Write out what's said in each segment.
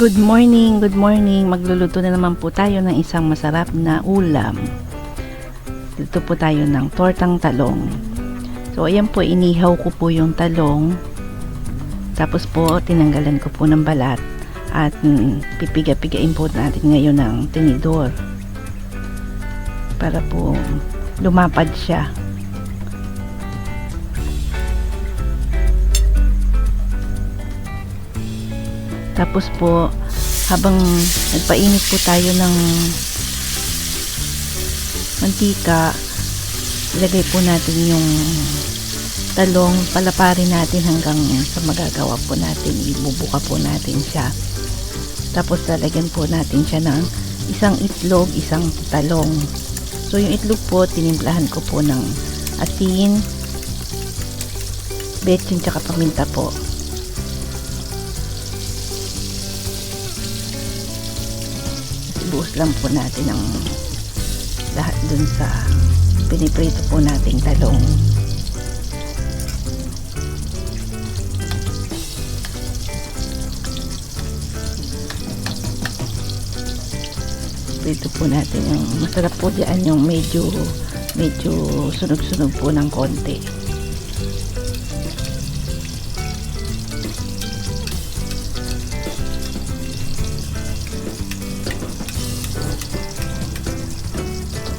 Good morning, good morning. Magluluto na naman po tayo ng isang masarap na ulam. Dito po tayo ng tortang talong. So ayan po, inihaw ko po yung talong. Tapos po tinanggalan ko po ng balat at pipiga-pigain po natin ngayon ng tinidor para po lumapad siya. Tapos po, habang nagpainit po tayo ng mantika, ilagay po natin yung talong, palaparin natin hanggang sa magagawa po natin, ibubuka po natin siya. Tapos lalagyan po natin siya ng isang itlog, isang talong. So yung itlog po, tinimplahan ko po ng asin, betsin, tsaka paminta po. Buhos lang po natin ang lahat dun sa piniprito po nating talong. Prito po natin yung masarap po diyan yung medyo sunog-sunog po ng konti.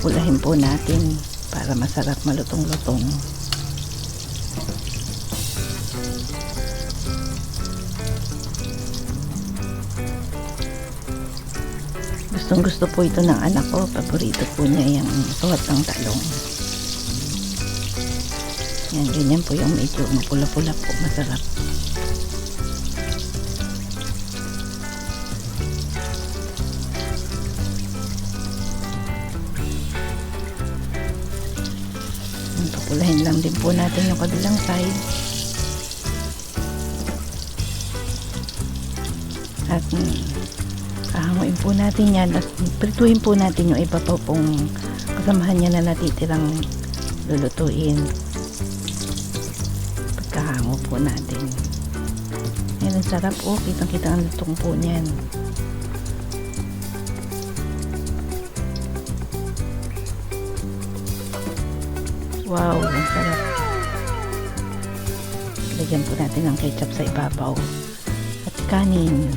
Pulahin po natin para masarap malutong-lutong. Gustong-gusto po ito ng anak ko. Paborito po niya yung tortang talong. Yan, ganyan po yung medyo mapula-pula po. Masarap. Papulahin lang din po natin yung kabilang side. At kahanguin po natin yan. At prituhin po natin yung iba pa pong kasamahan niya na natitirang lulutuin. Pagkahango po natin. Yan, ang sarap. Oh, kitang-kita ang lutong po niyan. Wow, ang sarap. Lagyan po natin ng ketchup sa ibabaw at kanin.